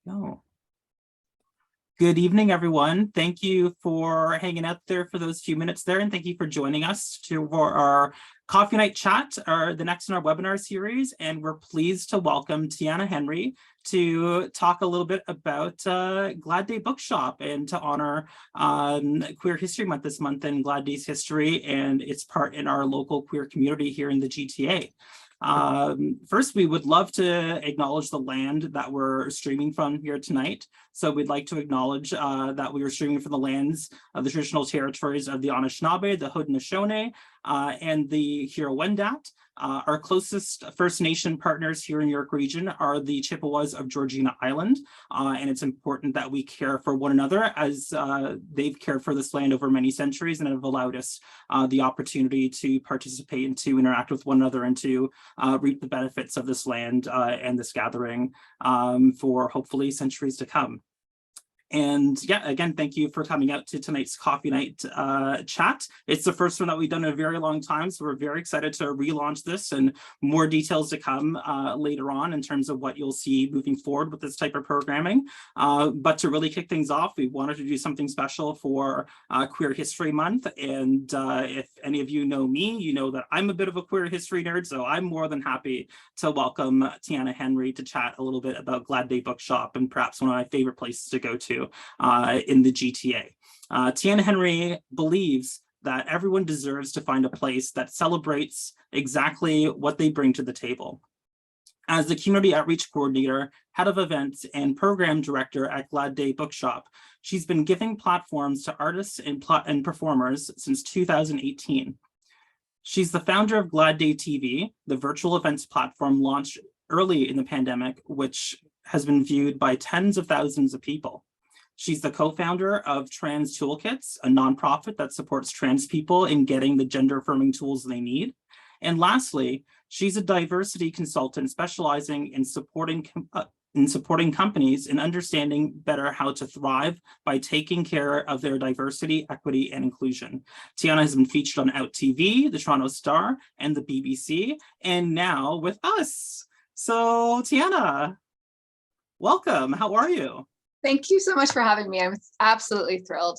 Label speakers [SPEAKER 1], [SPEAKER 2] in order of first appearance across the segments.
[SPEAKER 1] go. Good evening, everyone. Thank you for hanging out there for those few minutes there, and thank you for joining us for our Coffee Night Chat, the next in our webinar series. And we're pleased to welcome Tianna Henry to talk a little bit about Glad Day Bookshop and to honor Queer History Month this month and Glad Day's history and its part in our local queer community here in the GTA. First, we would love to acknowledge the land that we're streaming from here tonight. So we'd like to acknowledge that we are streaming from the lands of the traditional territories of the Anishinaabe, the Haudenosaunee, and the Huron-Wendat. Our closest First Nation partners here in New York region are the Chippewas of Georgina Island, and it's important that we care for one another as they've cared for this land over many centuries and have allowed us the opportunity to participate and to interact with one another and to reap the benefits of this land and this gathering for hopefully centuries to come. And yeah, again, thank you for coming out to tonight's Coffee Night chat. It's the first one that we've done in a very long time, so we're very excited to relaunch this and more details to come later on in terms of what you'll see moving forward with this type of programming. But to really kick things off, we wanted to do something special for Queer History Month. And if any of you know me, you know that I'm a bit of a queer history nerd, so I'm more than happy to welcome Tianna Henry to chat a little bit about Glad Day Bookshop and perhaps one of my favorite places to go to in the GTA. Tianna Henry believes that everyone deserves to find a place that celebrates exactly what they bring to the table. As the Community Outreach Coordinator, Head of Events, and Program Director at Glad Day Bookshop, she's been giving platforms to artists and performers since 2018. She's the founder of Glad Day TV, the virtual events platform launched early in the pandemic, which has been viewed by tens of thousands of people. She's the co-founder of Trans Toolkits, a nonprofit that supports trans people in getting the gender-affirming tools they need. And lastly, she's a diversity consultant specializing in supporting companies in understanding better how to thrive by taking care of their diversity, equity, and inclusion. Tianna has been featured on OutTV, the Toronto Star, and the BBC, and now with us. So Tianna, welcome. How are you?
[SPEAKER 2] Thank you so much for having me. I'm absolutely thrilled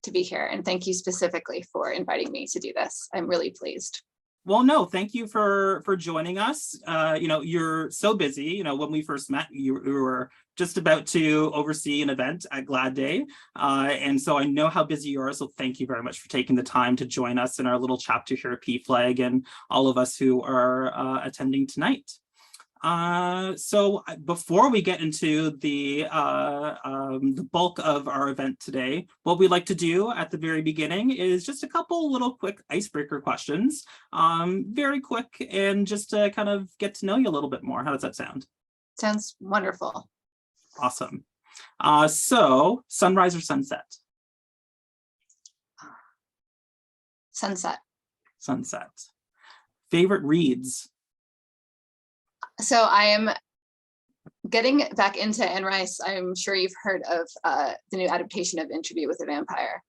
[SPEAKER 2] to be here. And thank you specifically for inviting me to do this. I'm really pleased.
[SPEAKER 1] Well, no, thank you for joining us. You know, you're so busy. You know, when we first met, you were just about to oversee an event at Glad Day. And so I know how busy you are. So thank you very much for taking the time to join us in our little chapter here at Pflag and all of us who are attending tonight. So before we get into the bulk of our event today, what we'd like to do at the very beginning is just a couple little quick icebreaker questions, very quick, and just to kind of get to know you a little bit more. How does that sound?
[SPEAKER 2] Sounds wonderful.
[SPEAKER 1] Awesome. So sunrise or sunset?
[SPEAKER 2] Sunset.
[SPEAKER 1] Sunset. Favorite reads?
[SPEAKER 2] So I am getting back into Anne Rice. I'm sure you've heard of the new adaptation of Interview with a Vampire.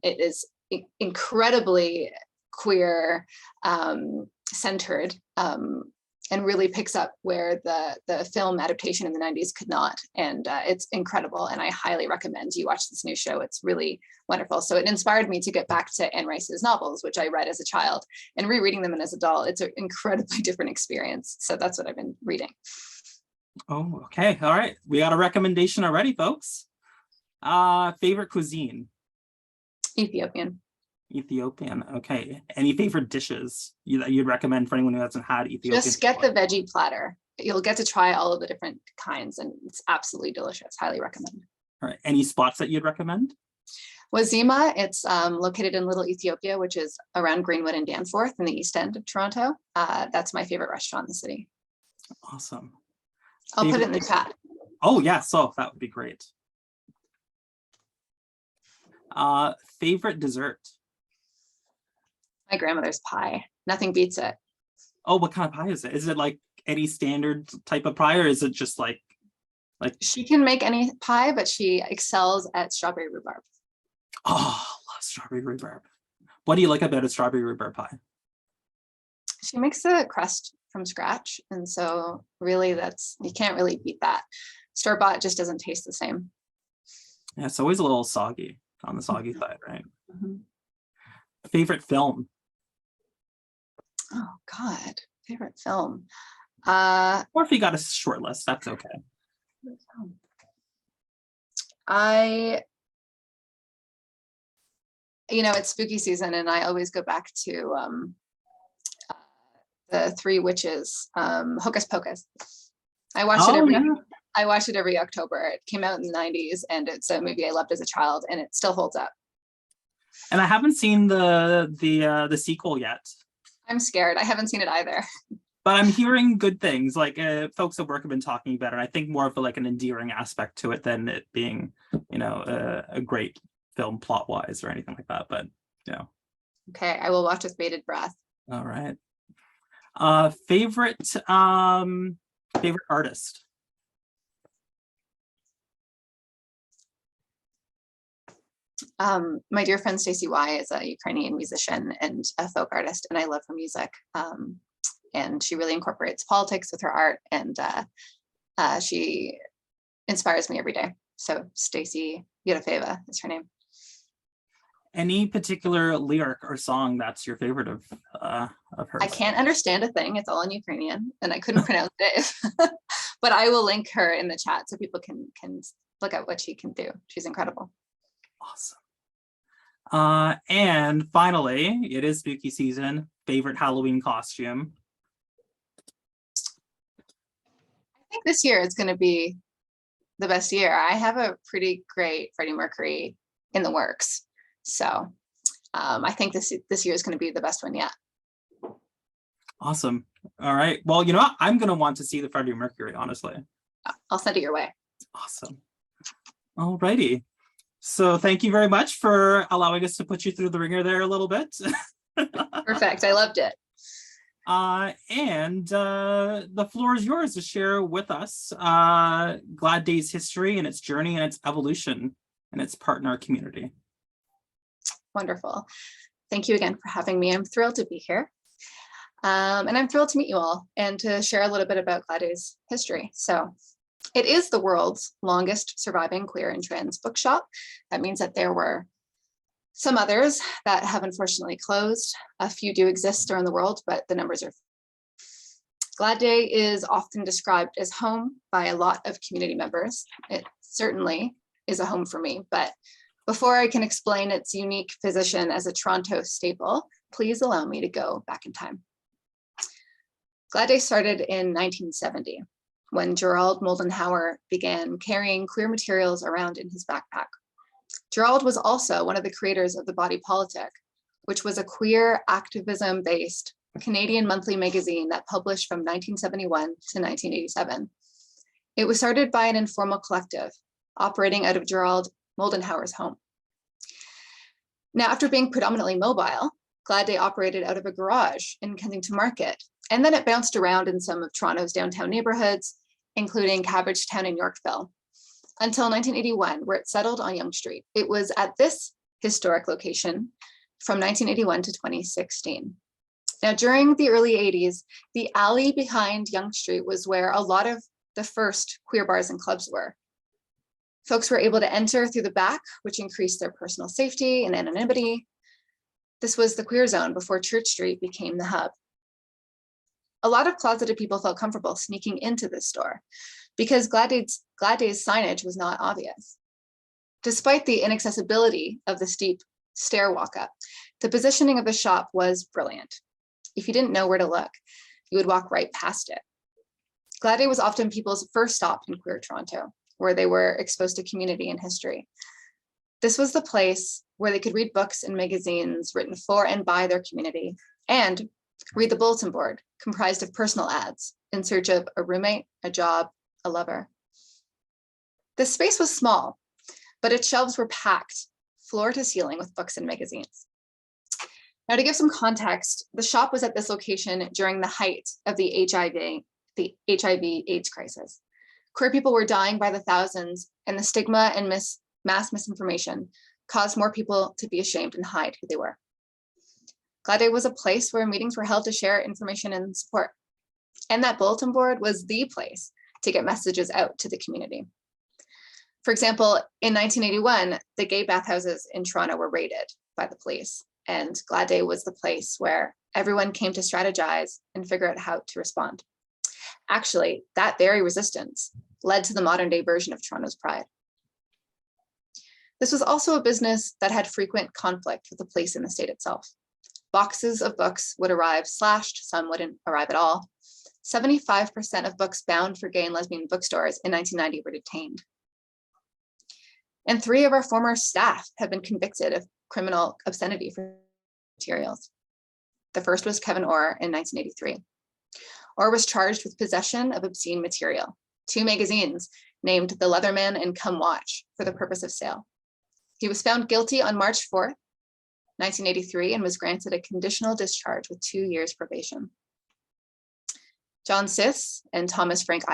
[SPEAKER 2] It is incredibly queer centered and really picks up where the film adaptation in the 90s could not. And it's incredible. And I highly recommend you watch this new show. It's really wonderful. So it inspired me to get back to Anne Rice's novels, which I read as a child, and rereading them as an adult. It's an incredibly different experience. So that's what I've been reading.
[SPEAKER 1] Oh, okay. All right. We got a recommendation already, folks. Favorite cuisine?
[SPEAKER 2] Ethiopian.
[SPEAKER 1] Ethiopian. Okay. Any favorite dishes you'd recommend for anyone who hasn't had Ethiopian?
[SPEAKER 2] Just get the veggie platter. You'll get to try all of the different kinds, and it's absolutely delicious. Highly recommend.
[SPEAKER 1] All right. Any spots that you'd recommend?
[SPEAKER 2] Wazima, it's located in Little Ethiopia, which is around Greenwood and Danforth in the East End of Toronto. That's my favorite restaurant in the city.
[SPEAKER 1] Awesome.
[SPEAKER 2] I'll put it in the chat.
[SPEAKER 1] Oh, yeah. So that would be great. Favorite dessert?
[SPEAKER 2] My grandmother's pie. Nothing beats it.
[SPEAKER 1] Oh, what kind of pie is it? Is it like any standard type of pie, or is it just like
[SPEAKER 2] She can make any pie, but she excels at strawberry rhubarb.
[SPEAKER 1] Oh, I love strawberry rhubarb. What do you like about a strawberry rhubarb pie?
[SPEAKER 2] She makes the crust from scratch, and so really you can't really beat that. Store-bought just doesn't taste the same.
[SPEAKER 1] Yeah, it's always a little soggy, on the soggy side, right?
[SPEAKER 2] Mhm.
[SPEAKER 1] Favorite film?
[SPEAKER 2] Oh God, favorite film.
[SPEAKER 1] Or if you got a short list, that's okay.
[SPEAKER 2] It's spooky season, and I always go back to the Three Witches, Hocus Pocus. I watched it every October. It came out in the 90s, and it's a movie I loved as a child, and it still holds up.
[SPEAKER 1] And I haven't seen the sequel yet.
[SPEAKER 2] I'm scared. I haven't seen it either.
[SPEAKER 1] But I'm hearing good things. Like folks at work have been talking about it. And I think more of like an endearing aspect to it than it being, a great film plot wise or anything like that. But
[SPEAKER 2] Okay, I will watch with bated breath.
[SPEAKER 1] All right. Favorite artist?
[SPEAKER 2] My dear friend Stacey Y is a Ukrainian musician and a folk artist, and I love her music. And she really incorporates politics with her art, and she inspires me every day. So Stacey Yurofeva is her name.
[SPEAKER 1] Any particular lyric or song that's your favorite of hers?
[SPEAKER 2] I can't understand a thing. It's all in Ukrainian, and I couldn't pronounce it. But I will link her in the chat so people can look at what she can do. She's incredible.
[SPEAKER 1] Awesome. And finally, it is spooky season. Favorite Halloween costume?
[SPEAKER 2] I think this year is going to be the best year. I have a pretty great Freddie Mercury in the works. So I think this year is going to be the best one yet.
[SPEAKER 1] Awesome. All right. Well, you know what? I'm going to want to see the Freddie Mercury, honestly.
[SPEAKER 2] I'll send it your way.
[SPEAKER 1] Awesome. All righty. So thank you very much for allowing us to put you through the ringer there a little bit.
[SPEAKER 2] Perfect. I loved it.
[SPEAKER 1] And the floor is yours to share with us Glad Day's history and its journey and its evolution and its partner community.
[SPEAKER 2] Wonderful. Thank you again for having me. I'm thrilled to be here. And I'm thrilled to meet you all and to share a little bit about Glad Day's history. So it is the world's longest surviving queer and trans bookshop. That means that there were some others that have unfortunately closed. A few do exist around the world, but the numbers are. Glad Day is often described as home by a lot of community members. It certainly is a home for me, but before I can explain its unique position as a Toronto staple, please allow me to go back in time. Glad Day started in 1970, when Gerald Moldenhauer began carrying queer materials around in his backpack. Gerald was also one of the creators of The Body Politic, which was a queer activism-based Canadian monthly magazine that published from 1971 to 1987. It was started by an informal collective operating out of Gerald Moldenhauer's home. Now, after being predominantly mobile, Glad Day operated out of a garage in Kensington Market, and then it bounced around in some of Toronto's downtown neighborhoods, including Cabbagetown and Yorkville, until 1981, where it settled on Yonge Street. It was at this historic location from 1981 to 2016. Now, during the early 80s, the alley behind Yonge Street was where a lot of the first queer bars and clubs were. Folks were able to enter through the back, which increased their personal safety and anonymity. This was the queer zone before Church Street became the hub. A lot of closeted people felt comfortable sneaking into this store because Glad Day's signage was not obvious. Despite the inaccessibility of the steep stair walk up, the positioning of the shop was brilliant. If you didn't know where to look, you would walk right past it. Glad Day was often people's first stop in queer Toronto, where they were exposed to community and history. This was the place where they could read books and magazines written for and by their community, and read the bulletin board comprised of personal ads in search of a roommate, a job, a lover. The space was small, but its shelves were packed floor to ceiling with books and magazines. Now, to give some context, the shop was at this location during the height of the HIV/AIDS crisis. Queer people were dying by the thousands, and the stigma and mass misinformation caused more people to be ashamed and hide who they were. Glad Day was a place where meetings were held to share information and support. And that bulletin board was the place to get messages out to the community. For example, in 1981, the gay bathhouses in Toronto were raided by the police, and Glad Day was the place where everyone came to strategize and figure out how to respond. Actually, that very resistance led to the modern day version of Toronto's Pride. This was also a business that had frequent conflict with the police and the state itself. Boxes of books would arrive slashed, some wouldn't arrive at all. 75% of books bound for gay and lesbian bookstores in 1990 were detained. And 3 of our former staff have been convicted of criminal obscenity for materials. The first was Kevin Orr in 1983. Orr was charged with possession of obscene material, 2 magazines named The Leatherman and Come Watch for the purpose of sale. He was found guilty on March 4th, 1983, and was granted a conditional discharge with 2 years probation. John Sis and Thomas Frank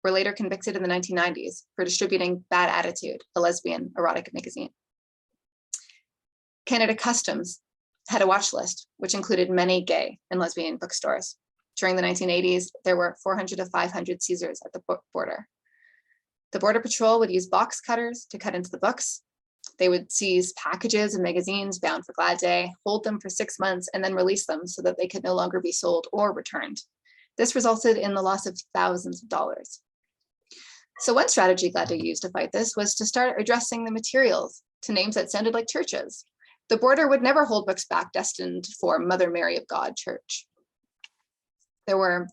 [SPEAKER 2] were later convicted in the 1990s for distributing Bad Attitude, a lesbian erotic magazine. Canada Customs had a watch list, which included many gay and lesbian bookstores. During the 1980s, there were 400 to 500 seizures at the border. The Border Patrol would use box cutters to cut into the books. They would seize packages of magazines bound for Glad Day, hold them for 6 months, and then release them so that they could no longer be sold or returned. This resulted in the loss of thousands of dollars. So one strategy Glad Day used to fight this was to start addressing the materials to names that sounded like churches. The border would never hold books back destined for Mother Mary of God Church. There were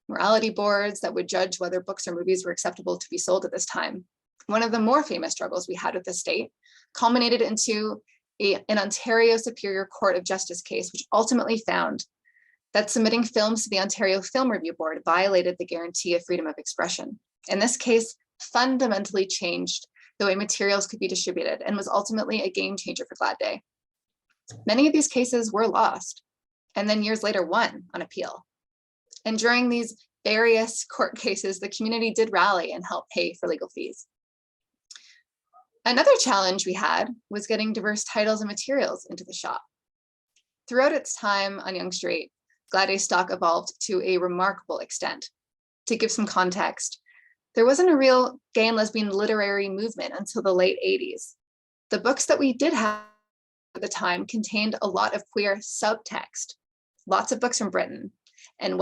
[SPEAKER 2] morality boards that would judge whether books or movies were acceptable to be sold at this time. One of the more famous struggles we had with the state culminated into an Ontario Superior Court of Justice case, which ultimately found that submitting films to the Ontario Film Review Board violated the guarantee of freedom of expression. And this case fundamentally changed the way materials could be distributed and was ultimately a game changer for Glad Day. Many of these cases were lost and then years later won on appeal. And during these various court cases, the community did rally and help pay for legal fees. Another challenge we had was getting diverse titles and materials into the shop. Throughout its time on Yonge Street, Glad Day stock evolved to a remarkable extent. To give some context, there wasn't a real gay and lesbian literary movement until the late 80s. The books that we did have at the time contained a lot of queer subtext, lots of books from Britain, and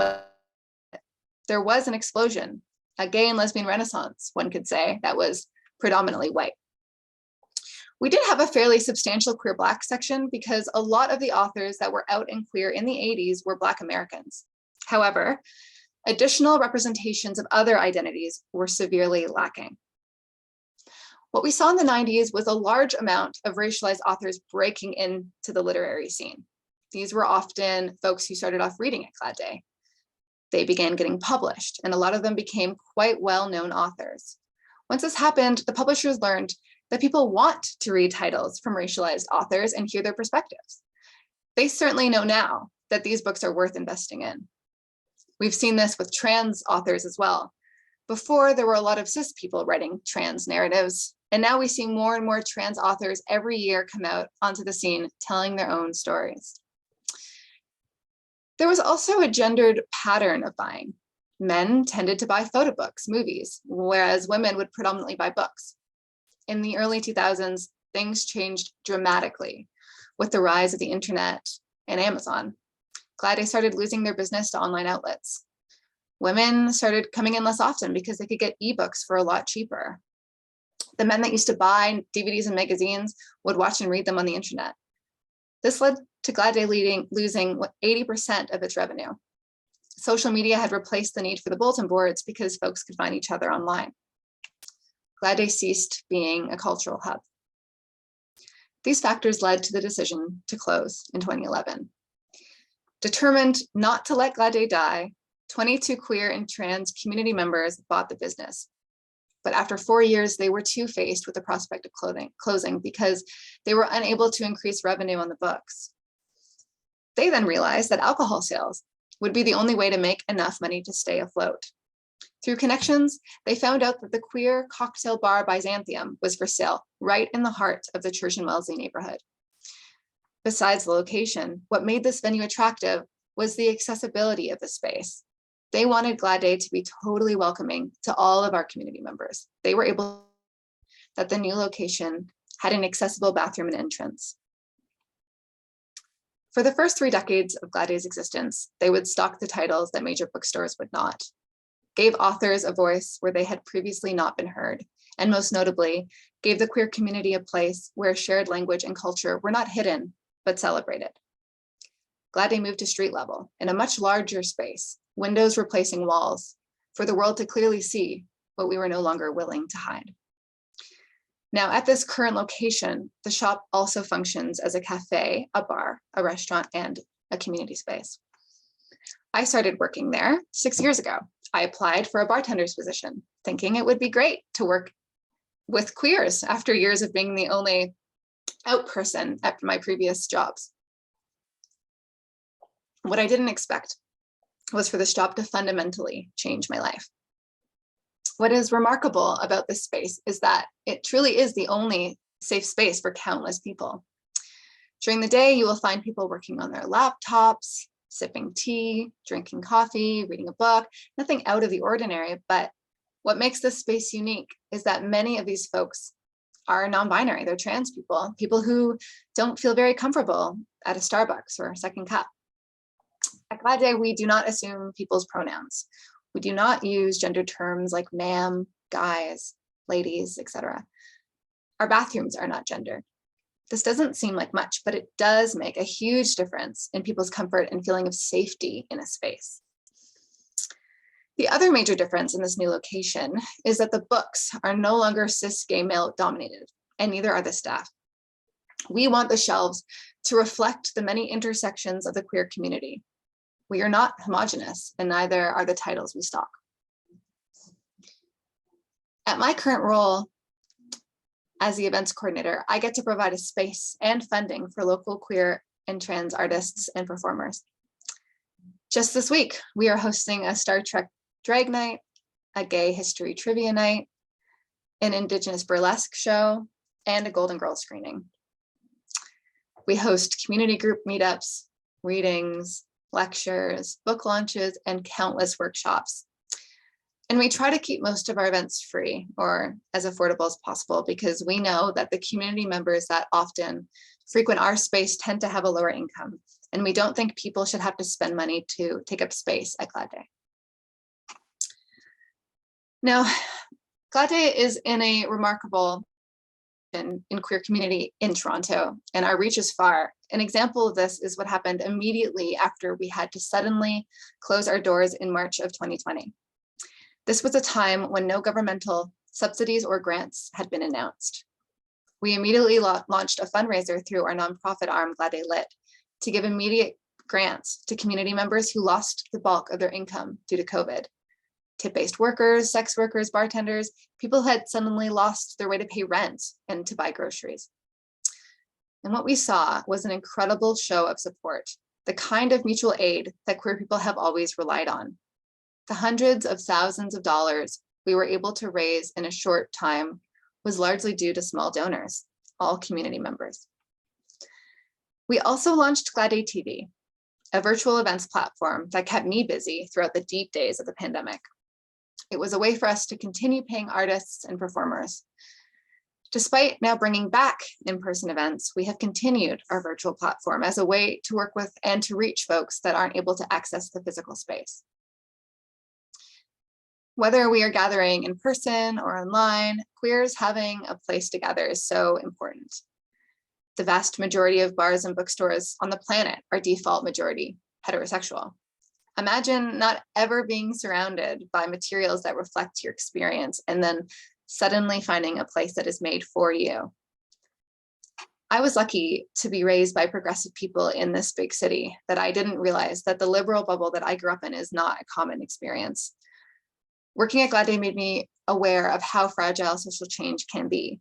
[SPEAKER 2] there was an explosion, a gay and lesbian renaissance, one could say, that was predominantly white. We did have a fairly substantial queer Black section because a lot of the authors that were out and queer in the 80s were Black Americans. However, additional representations of other identities were severely lacking. What we saw in the 90s was a large amount of racialized authors breaking into the literary scene. These were often folks who started off reading at Glad Day. They began getting published, and a lot of them became quite well-known authors. Once this happened, the publishers learned that people want to read titles from racialized authors and hear their perspectives. They certainly know now that these books are worth investing in. We've seen this with trans authors as well. Before, there were a lot of cis people writing trans narratives, and now we see more and more trans authors every year come out onto the scene telling their own stories. There was also a gendered pattern of buying. Men tended to buy photo books, movies, whereas women would predominantly buy books. In the early 2000s, things changed dramatically with the rise of the internet and Amazon. Glad Day started losing their business to online outlets. Women started coming in less often because they could get ebooks for a lot cheaper. The men that used to buy DVDs and magazines would watch and read them on the internet. This led to Glad Day losing 80% of its revenue. Social media had replaced the need for the bulletin boards because folks could find each other online. Glad Day ceased being a cultural hub. These factors led to the decision to close in 2011. Determined not to let Glad Day die, 22 queer and trans community members bought the business. But after 4 years, they were too faced with the prospect of closing because they were unable to increase revenue on the books. They then realized that alcohol sales would be the only way to make enough money to stay afloat. Through connections, they found out that the queer cocktail bar Byzantium was for sale right in the heart of the Church and Wellesley neighborhood. Besides the location, what made this venue attractive was the accessibility of the space. They wanted Glad Day to be totally welcoming to all of our community members. They were able that the new location had an accessible bathroom and entrance. For the first 3 decades of Glad Day's existence, they would stock the titles that major bookstores would not, gave authors a voice where they had previously not been heard, and most notably, gave the queer community a place where shared language and culture were not hidden, but celebrated. Glad Day moved to street level in a much larger space, windows replacing walls, for the world to clearly see what we were no longer willing to hide. Now, at this current location, the shop also functions as a cafe, a bar, a restaurant, and a community space. I started working there 6 years ago. I applied for a bartender's position, thinking it would be great to work with queers after years of being the only out person at my previous jobs. What I didn't expect was for this job to fundamentally change my life. What is remarkable about this space is that it truly is the only safe space for countless people. During the day, you will find people working on their laptops, sipping tea, drinking coffee, reading a book, nothing out of the ordinary. But what makes this space unique is that many of these folks are non-binary, they're trans people, people who don't feel very comfortable at a Starbucks or a second cup. At Glad Day, we do not assume people's pronouns. We do not use gender terms like ma'am, guys, ladies, etc. Our bathrooms are not gendered. This doesn't seem like much, but it does make a huge difference in people's comfort and feeling of safety in a space. The other major difference in this new location is that the books are no longer cis gay male dominated, and neither are the staff. We want the shelves to reflect the many intersections of the queer community. We are not homogenous, and neither are the titles we stock. At my current role as the events coordinator, I get to provide a space and funding for local queer and trans artists and performers. Just this week, we are hosting a Star Trek drag night, a gay history trivia night, an Indigenous burlesque show, and a Golden Girls screening. We host community group meetups, readings, lectures, book launches, and countless workshops. And we try to keep most of our events free or as affordable as possible because we know that the community members that often frequent our space tend to have a lower income. And we don't think people should have to spend money to take up space at Glad Day. Now, Glad Day is in a remarkable in queer community in Toronto, and our reach is far. An example of this is what happened immediately after we had to suddenly close our doors in March of 2020. This was a time when no governmental subsidies or grants had been announced. We immediately launched a fundraiser through our nonprofit arm, Glad Day Lit, to give immediate grants to community members who lost the bulk of their income due to COVID. Tip-based workers, sex workers, bartenders, people had suddenly lost their way to pay rent and to buy groceries. And what we saw was an incredible show of support, the kind of mutual aid that queer people have always relied on. The hundreds of thousands of dollars we were able to raise in a short time was largely due to small donors, all community members. We also launched Glad Day TV, a virtual events platform that kept me busy throughout the deep days of the pandemic. It was a way for us to continue paying artists and performers. Despite now bringing back in-person events, we have continued our virtual platform as a way to work with and to reach folks that aren't able to access the physical space. Whether we are gathering in person or online, queers having a place to gather is so important. The vast majority of bars and bookstores on the planet are default majority heterosexual. Imagine not ever being surrounded by materials that reflect your experience and then suddenly finding a place that is made for you. I was lucky to be raised by progressive people in this big city that I didn't realize that the liberal bubble that I grew up in is not a common experience. Working at Glad Day made me aware of how fragile social change can be.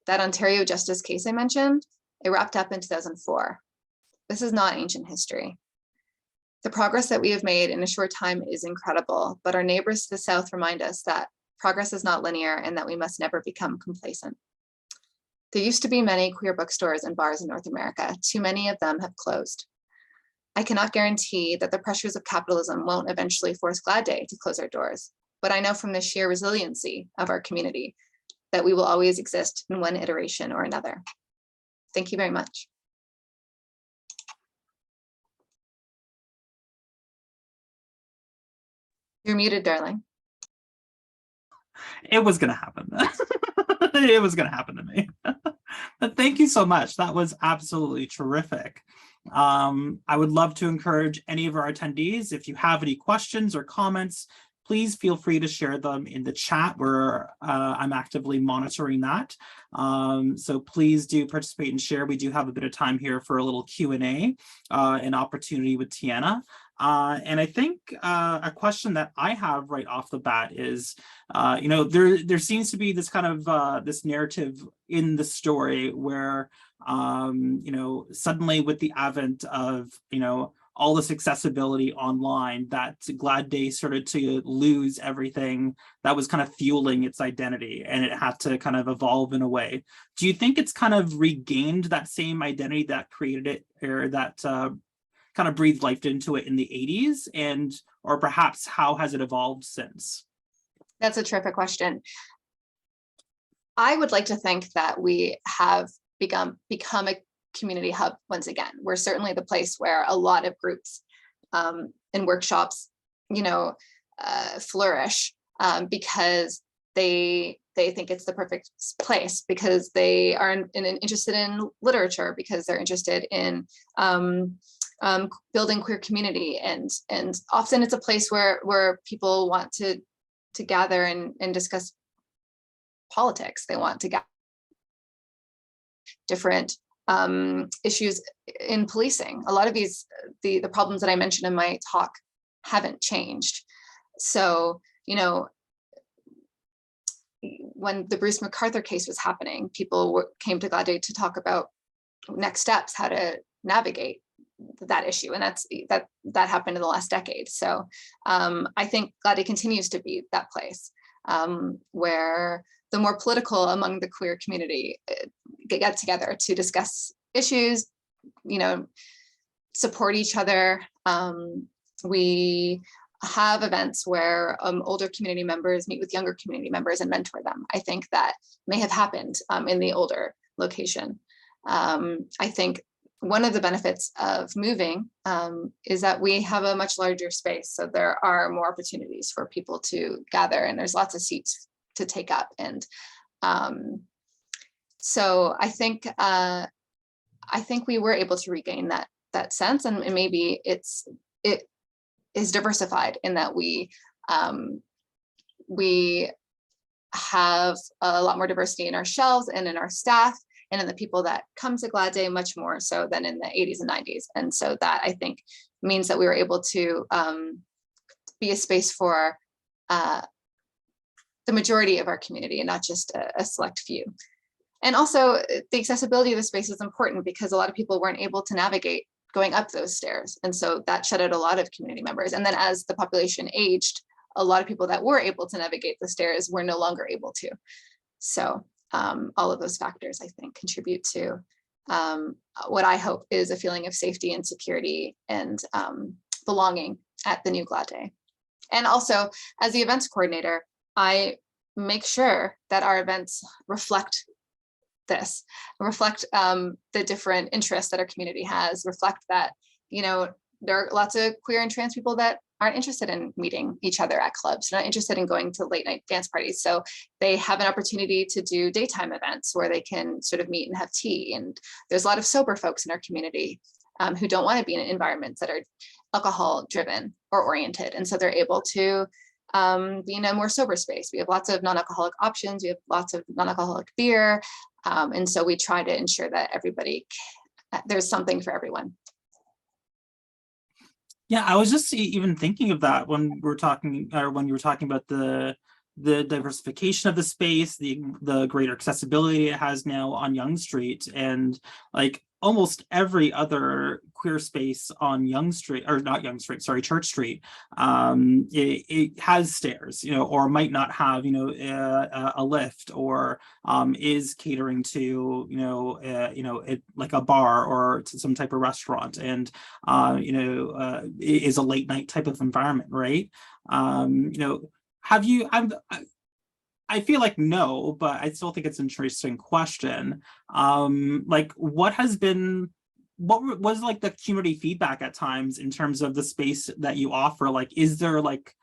[SPEAKER 2] That Ontario Justice case I mentioned, it wrapped up in 2004. This is not ancient history. The progress that we have made in a short time is incredible, but our neighbors to the south remind us that progress is not linear and that we must never become complacent. There used to be many queer bookstores and bars in North America. Too many of them have closed. I cannot guarantee that the pressures of capitalism won't eventually force Glad Day to close our doors, but I know from the sheer resiliency of our community that we will always exist in one iteration or another. Thank you very much. You're muted, darling.
[SPEAKER 1] It was going to happen. It was going to happen to me. But thank you so much. That was absolutely terrific. I would love to encourage any of our attendees, if you have any questions or comments, please feel free to share them in the chat where I'm actively monitoring that. So please do participate and share. We do have a bit of time here for a little Q&A, an opportunity with Tianna. And I think a question that I have right off the bat is, you know, there seems to be this kind of this narrative in the story where, you know, suddenly with the advent of, you know, all this accessibility online, that Glad Day started to lose everything that was kind of fueling its identity, and it had to kind of evolve in a way. Do you think it's kind of regained that same identity that created it, or that kind of breathed life into it in the 80s, and or perhaps how has it evolved since?
[SPEAKER 2] That's a terrific question. I would like to think that we have become a community hub once again. We're certainly the place where a lot of groups and workshops, you know, flourish because they think it's the perfect place, because they are interested in literature, because they're interested in building queer community, and often it's a place where people want to gather and discuss politics. They want to gather different issues in policing. A lot of these, the problems that I mentioned in my talk haven't changed. So, you know, when the Bruce MacArthur case was happening, people came to Glad Day to talk about next steps, how to navigate that issue. And that happened in the last decade. So I think Glad Day continues to be that place where the more political among the queer community get together to discuss issues, you know, support each other. We have events where older community members meet with younger community members and mentor them. I think that may have happened in the older location. I think one of the benefits of moving is that we have a much larger space. So there are more opportunities for people to gather, and there's lots of seats to take up. And so I think we were able to regain that sense, and maybe it is diversified in that we have a lot more diversity in our shelves and in our staff and in the people that come to Glad Day, much more so than in the 80s and 90s. And so that, I think, means that we were able to be a space for the majority of our community and not just a select few. And also the accessibility of the space is important because a lot of people weren't able to navigate going up those stairs. And so that shut out a lot of community members. And then as the population aged, a lot of people that were able to navigate the stairs were no longer able to. So all of those factors, I think, contribute to what I hope is a feeling of safety and security and belonging at the new Glad Day. And also, as the events coordinator, I make sure that our events reflect this, reflect the different interests that our community has, reflect that, you know, there are lots of queer and trans people that aren't interested in meeting each other at clubs, not interested in going to late night dance parties. So they have an opportunity to do daytime events where they can sort of meet and have tea. And there's a lot of sober folks in our community who don't want to be in environments that are alcohol driven or oriented. And so they're able to be in a more sober space. We have lots of non-alcoholic options. We have lots of non-alcoholic beer. And so we try to ensure that there's something for everyone.
[SPEAKER 1] Yeah, I was just even thinking of that when we're talking, or when you were talking about the diversification of the space, the greater accessibility it has now on Yonge Street, and like almost every other queer space on Yonge Street, or not Yonge Street, sorry, Church Street, it has stairs, you know, or might not have, you know, a lift, or is catering to, like a bar or to some type of restaurant, and is a late night type of environment, right? Have you? I feel like no, but I still think it's an interesting question. Like, what was like the community feedback at times in terms of the space that you offer? Like, is there like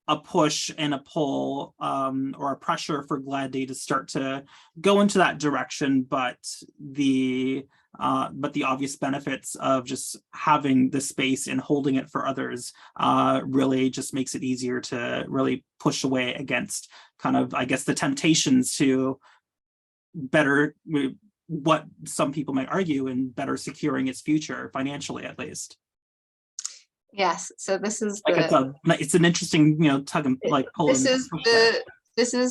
[SPEAKER 1] a push and a pull, or a pressure for Glad Day to start to go into that direction, but the obvious benefits of just having the space and holding it for others really just makes it easier to really push away against kind of, I guess, the temptations to better, what some people might argue, in better securing its future financially, at least.
[SPEAKER 2] Yes, so this is
[SPEAKER 1] Like, it's an interesting, tug and like pull.
[SPEAKER 2] This is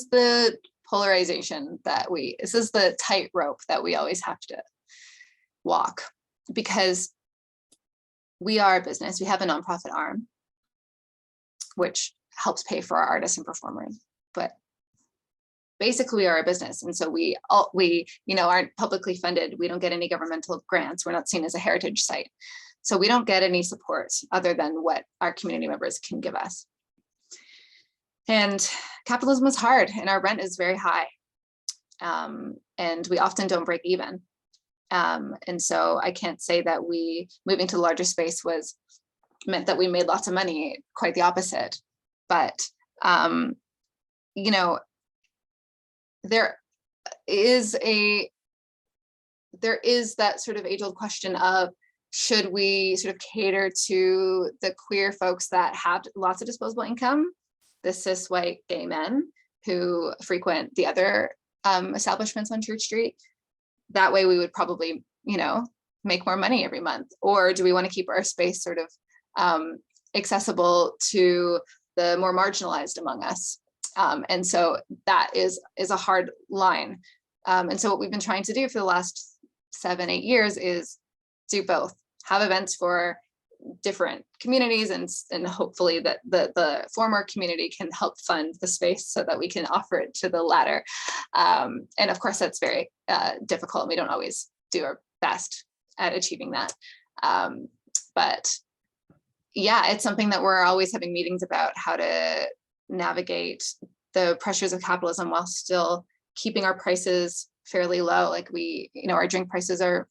[SPEAKER 2] the polarization that this is the tightrope that we always have to walk, because we are a business. We have a nonprofit arm, which helps pay for our artists and performers, but basically we are a business, and so we aren't publicly funded. We don't get any governmental grants. We're not seen as a heritage site. So we don't get any support other than what our community members can give us. And capitalism is hard, and our rent is very high. And we often don't break even. And so I can't say that moving to the larger space meant that we made lots of money, quite the opposite. But, there is that sort of age-old question of, should we sort of cater to the queer folks that have lots of disposable income, the cis white gay men who frequent the other establishments on Church Street? That way we would probably, make more money every month. Or do we want to keep our space sort of accessible to the more marginalized among us? And so that is a hard line. And so what we've been trying to do for the last 7-8 years is do both, have events for different communities, and hopefully that the former community can help fund the space so that we can offer it to the latter. And of course, that's very difficult, and we don't always do our best at achieving that. But yeah, it's something that we're always having meetings about, how to navigate the pressures of capitalism while still keeping our prices fairly low. Like our drink prices are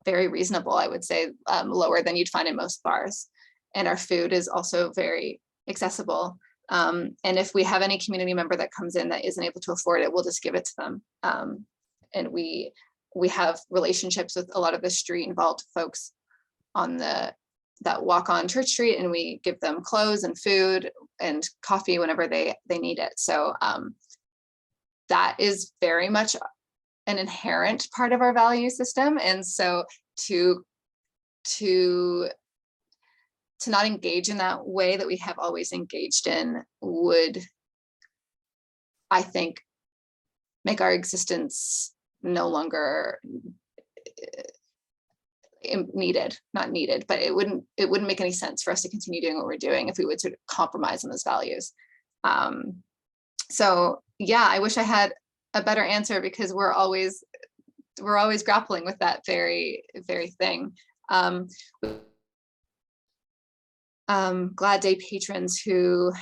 [SPEAKER 2] very reasonable, I would say, lower than you'd find in most bars. And our food is also very accessible. And if we have any community member that comes in that isn't able to afford it, we'll just give it to them. And we have relationships with a lot of the street involved folks that walk on Church Street, and we give them clothes and food and coffee whenever they need it. So that is very much an inherent part of our value system. And so to not engage in that way that we have always engaged in would, I think, make our existence no longer not needed, but it wouldn't make any sense for us to continue doing what we're doing if we would sort of compromise on those values. So yeah, I wish I had a better answer, because we're always grappling with that very, very thing. Glad Day patrons who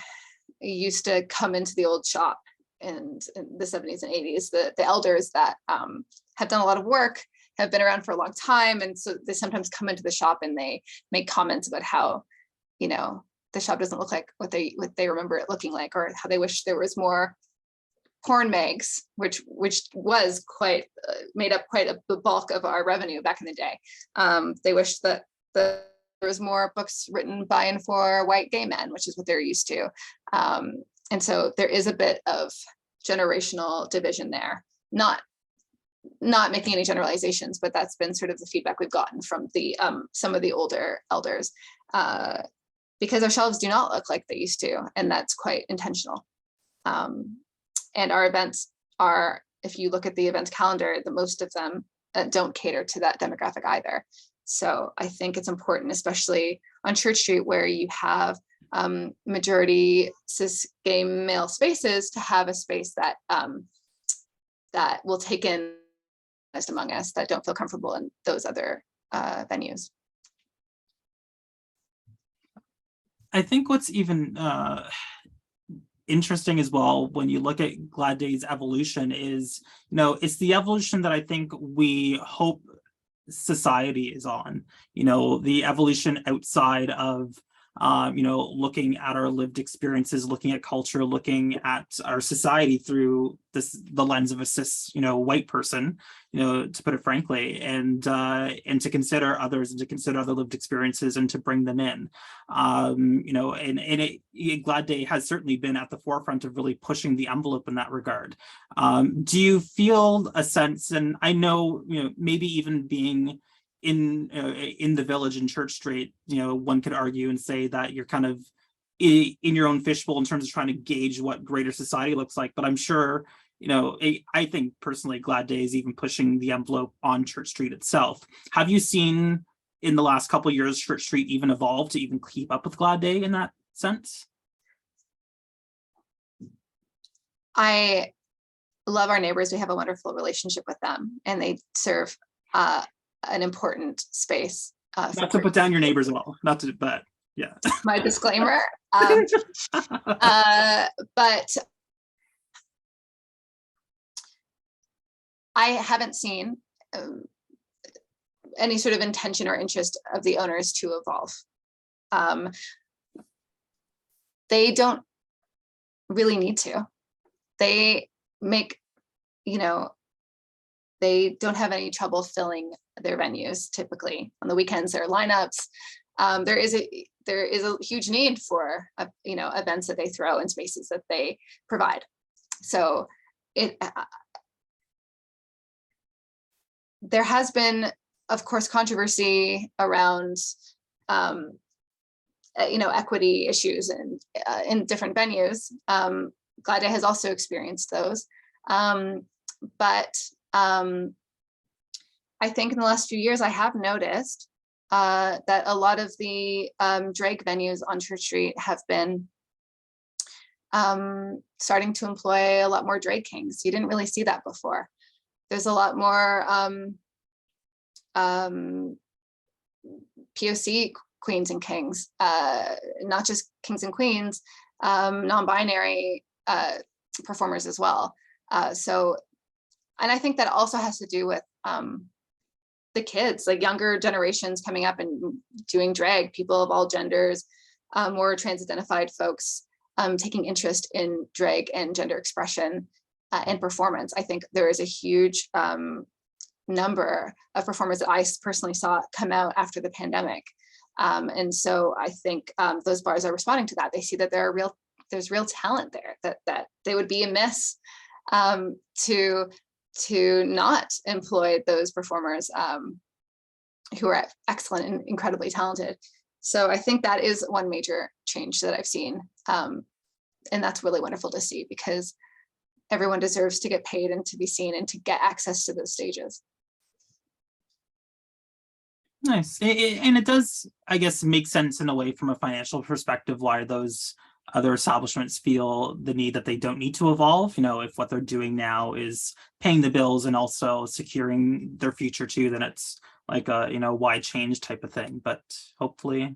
[SPEAKER 2] used to come into the old shop in the 70s and 80s, the elders that have done a lot of work, have been around for a long time, and so they sometimes come into the shop and they make comments about how the shop doesn't look like what they remember it looking like, or how they wish there was more porn mags, which was quite made up quite the bulk of our revenue back in the day. They wish that there was more books written by and for white gay men, which is what they're used to. And so there is a bit of generational division there. Not making any generalizations, but that's been sort of the feedback we've gotten from the some of the older elders, because our shelves do not look like they used to, and that's quite intentional. And our events are, if you look at the event calendar, the most of them don't cater to that demographic either. So I think it's important, especially on Church Street, where you have majority cis gay male spaces, to have a space that that will take in among us that don't feel comfortable in those other venues.
[SPEAKER 1] I think what's even interesting as well when you look at Glad Day's evolution is, it's the evolution that I think we hope society is on. The evolution outside of looking at our lived experiences, looking at culture, looking at our society through the lens of a cis white person, to put it frankly, and to consider others, and to consider other lived experiences, and to bring them in. Glad Day has certainly been at the forefront of really pushing the envelope in that regard. Do you feel a sense, and I know maybe even being in the Village in Church Street, one could argue and say that you're kind of in your own fishbowl in terms of trying to gauge what greater society looks like. But I'm sure, I think personally, Glad Day is even pushing the envelope on Church Street itself. Have you seen in the last couple of years Church Street even evolve to even keep up with Glad Day in that sense?
[SPEAKER 2] I love our neighbors. We have a wonderful relationship with them, and they serve an important space.
[SPEAKER 1] Not to put down your neighbors at all, but yeah.
[SPEAKER 2] My disclaimer. But I haven't seen any sort of intention or interest of the owners to evolve. They don't really need to. They make, they don't have any trouble filling their venues. Typically on the weekends, there are lineups. There is a huge need for events that they throw in spaces that they provide. So there has been, of course, controversy around equity issues and in different venues. Glad Day has also experienced those, but I think in the last few years, I have noticed that a lot of the drag venues on Church Street have been starting to employ a lot more drag kings. You didn't really see that before. There's a lot more POC queens and kings, not just kings and queens, non-binary performers as well. And I think that also has to do with the kids, like younger generations coming up and doing drag, people of all genders, more trans-identified folks taking interest in drag and gender expression and performance. I think there is a huge number of performers that I personally saw come out after the pandemic. And so I think those bars are responding to that. They see that there's real talent there, that they would be amiss to not employ those performers who are excellent and incredibly talented. So I think that is one major change that I've seen. And that's really wonderful to see, because everyone deserves to get paid and to be seen and to get access to those stages.
[SPEAKER 1] Nice. And it does, I guess, make sense in a way from a financial perspective why those other establishments feel the need that they don't need to evolve. If what they're doing now is paying the bills and also securing their future too, then it's like a why change type of thing. But hopefully,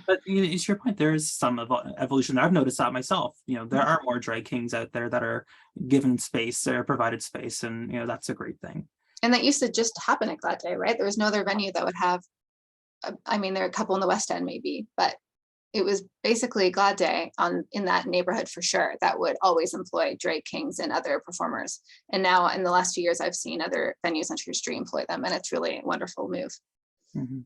[SPEAKER 1] but it's your point, there is some evolution. I've noticed that myself. There are more drag kings out there that are given space, they're provided space, and that's a great thing.
[SPEAKER 2] And that used to just happen at Glad Day, right? There was no other venue that would have, I mean, there are a couple in the West End maybe, but it was basically Glad Day in that neighborhood for sure that would always employ drag kings and other performers. And now in the last few years, I've seen other venues on Church Street employ them, and it's really a wonderful move.
[SPEAKER 1] Mm-hmm.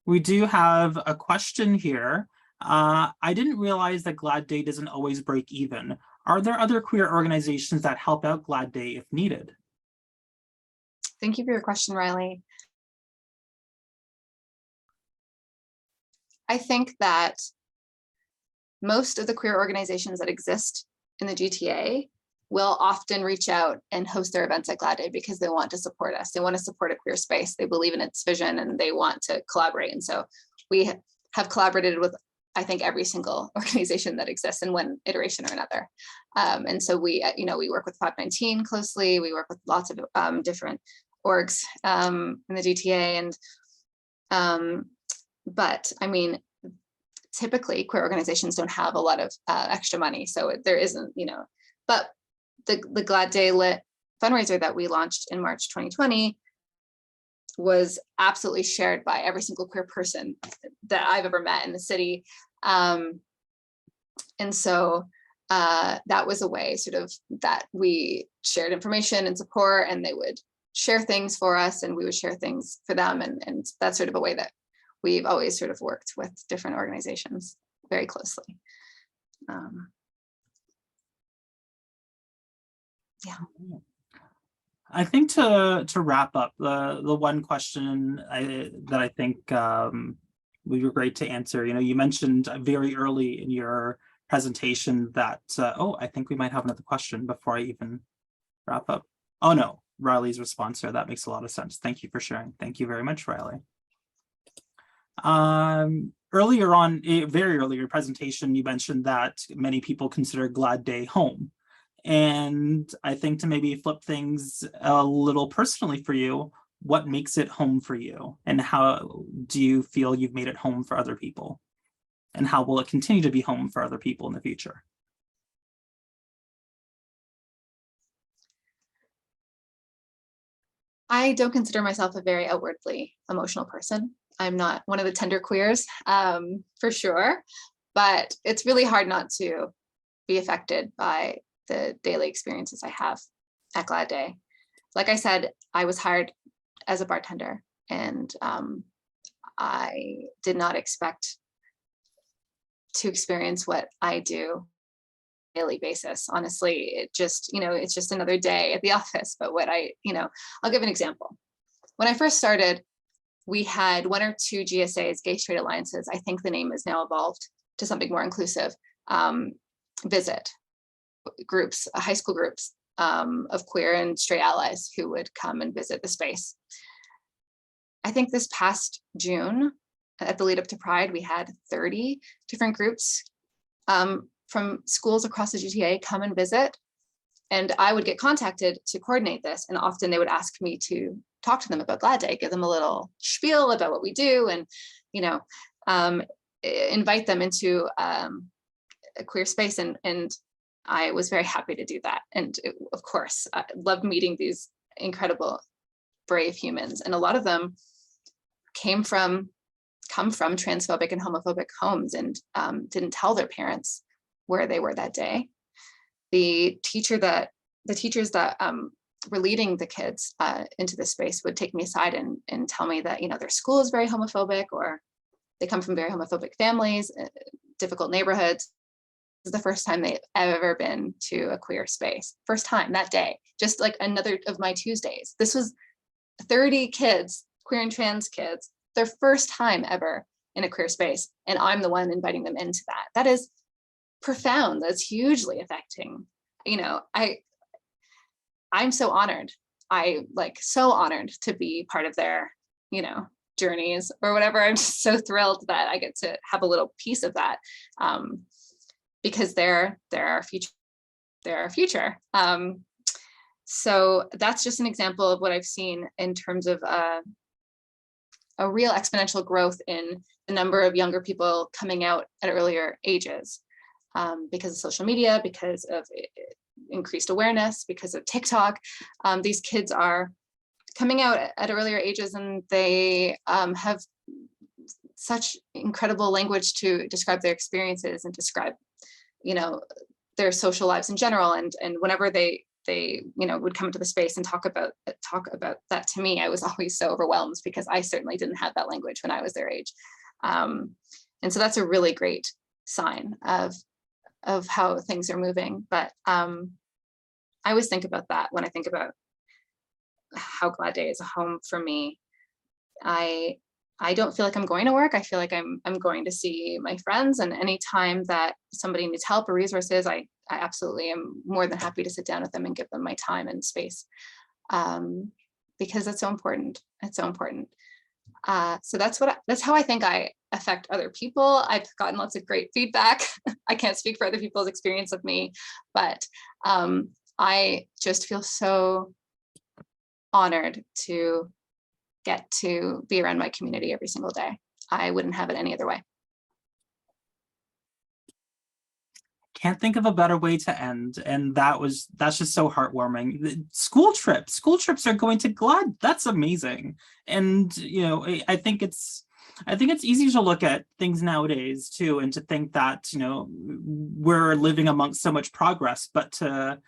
[SPEAKER 1] We do have a question here. I didn't realize that Glad Day doesn't always break even. Are there other queer organizations that help out Glad Day if needed?
[SPEAKER 2] Thank you for your question, Riley. I think that most of the queer organizations that exist in the GTA will often reach out and host their events at Glad Day because they want to support us. They want to support a queer space. They believe in its vision and they want to collaborate. And so we have collaborated with, I think, every single organization that exists in one iteration or another. And so we work with Pflag 19 closely. We work with lots of different orgs in the GTA. And but I mean, typically queer organizations don't have a lot of extra money. So there isn't, but the Glad Day Lit fundraiser that we launched in March 2020 was absolutely shared by every single queer person that I've ever met in the city. And so that was a way sort of that we shared information and support, and they would share things for us and we would share things for them. And that's sort of a way that we've always sort of worked with different organizations very closely. Yeah.
[SPEAKER 1] I think to wrap up, the one question that I think would be great to answer, you mentioned very early in your presentation that, I think we might have another question before I even wrap up. Oh no, Riley's response there, that makes a lot of sense. Thank you for sharing. Thank you very much, Riley. Earlier on, very early in your presentation, you mentioned that many people consider Glad Day home. And I think to maybe flip things a little personally for you, what makes it home for you? And how do you feel you've made it home for other people? And how will it continue to be home for other people in the future?
[SPEAKER 2] I don't consider myself a very outwardly emotional person. I'm not one of the tender queers, for sure, but it's really hard not to be affected by the daily experiences I have at Glad Day. Like I said, I was hired as a bartender, and I did not expect to experience what I do on a daily basis. Honestly, it just, it's just another day at the office. But I'll give an example. When I first started, we had 1 or 2 GSAs, Gay Straight Alliances. I think the name has now evolved to something more inclusive. Visit groups, high school groups of queer and straight allies who would come and visit the space. I think this past June, at the lead up to Pride, we had 30 different groups from schools across the GTA come and visit. And I would get contacted to coordinate this. And often they would ask me to talk to them about Glad Day, give them a little spiel about what we do, and, invite them into a queer space. And I was very happy to do that. And of course, I loved meeting these incredible, brave humans. And a lot of them come from transphobic and homophobic homes and didn't tell their parents where they were that day. The teachers that were leading the kids into this space would take me aside and tell me that, their school is very homophobic, or they come from very homophobic families, difficult neighborhoods. This is the first time they've ever been to a queer space. First time that day, just like another of my Tuesdays. This was 30 kids, queer and trans kids, their first time ever in a queer space. And I'm the one inviting them into that. That is profound. That's hugely affecting. I'm so honored. So honored to be part of their, journeys or whatever. I'm just so thrilled that I get to have a little piece of that. Because they're our future. So that's just an example of what I've seen in terms of a real exponential growth in the number of younger people coming out at earlier ages because of social media, because of increased awareness, because of TikTok. These kids are coming out at earlier ages, and they have such incredible language to describe their experiences and describe their social lives in general. And whenever they would come to the space and talk about that to me, I was always so overwhelmed because I certainly didn't have that language when I was their age. And so that's a really great sign of how things are moving. But I always think about that when I think about how Glad Day is a home for me. I don't feel like I'm going to work. I feel like I'm going to see my friends, and anytime that somebody needs help or resources, I I absolutely am more than happy to sit down with them and give them my time and space, because it's so important. It's so important. So that's how I think I affect other people. I've gotten lots of great feedback. I can't speak for other people's experience of me, but I just feel so honored to get to be around my community every single day. I wouldn't have it any other way.
[SPEAKER 1] Can't think of a better way to end, and that's just so heartwarming. School trips are going to Glad. That's amazing. And I think it's easy to look at things nowadays too, and to think that we're living amongst so much progress, but to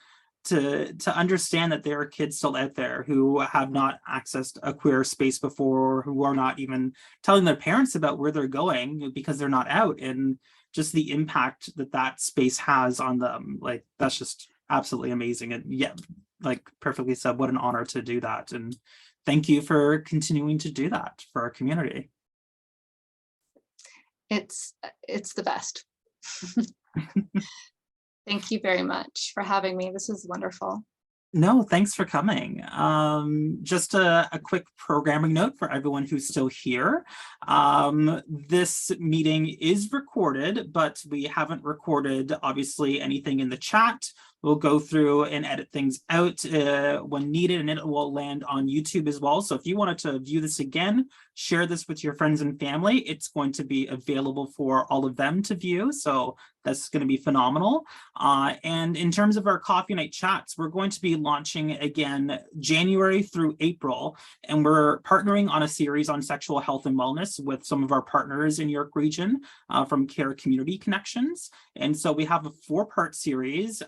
[SPEAKER 1] understand that there are kids still out there who have not accessed a queer space before, who are not even telling their parents about where they're going because they're not out, and just the impact that space has on them. Like, that's just absolutely amazing. And yeah, like perfectly said, what an honor to do that. And thank you for continuing to do that for our community.
[SPEAKER 2] It's the best. Thank you very much for having me. This is wonderful.
[SPEAKER 1] No, thanks for coming. Just a quick programming note for everyone who's still here. This meeting is recorded, but we haven't recorded, obviously, anything in the chat. We'll go through and edit things out when needed, and it will land on YouTube as well. So if you wanted to view this again, share this with your friends and family. It's going to be available for all of them to view. So that's going to be phenomenal. And in terms of our coffee night chats, we're going to be launching again January through April, and we're partnering on a series on sexual health and wellness with some of our partners in York Region from Care Community Connections. And so we have a 4-part series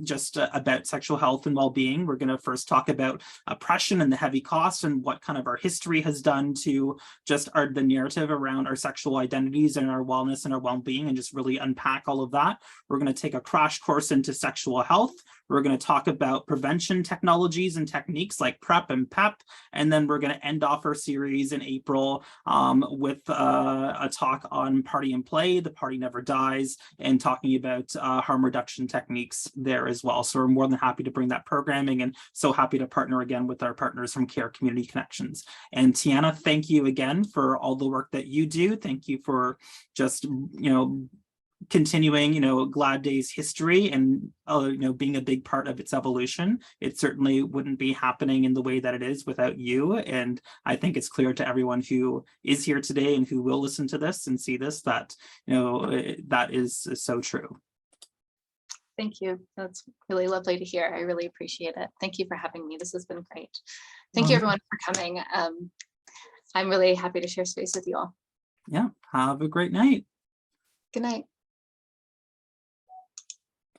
[SPEAKER 1] just about sexual health and well-being. We're going to first talk about oppression and the heavy costs and what kind of our history has done to just the narrative around our sexual identities and our wellness and our well-being, and just really unpack all of that. We're going to take a crash course into sexual health. We're going to talk about prevention technologies and techniques like PrEP and PEP. And then we're going to end off our series in April with a talk on Party and Play, The Party Never Dies, and talking about harm reduction techniques there as well. So we're more than happy to bring that programming, and so happy to partner again with our partners from Care Community Connections. And Tianna, thank you again for all the work that you do. Thank you for just, continuing, Glad Day's history and, being a big part of its evolution. It certainly wouldn't be happening in the way that it is without you. And I think it's clear to everyone who is here today and who will listen to this and see this that, that is so true.
[SPEAKER 2] Thank you. That's really lovely to hear. I really appreciate it. Thank you for having me. This has been great. Thank you everyone for coming. I'm really happy to share space with you all.
[SPEAKER 1] Yeah, have a great night.
[SPEAKER 2] Good night.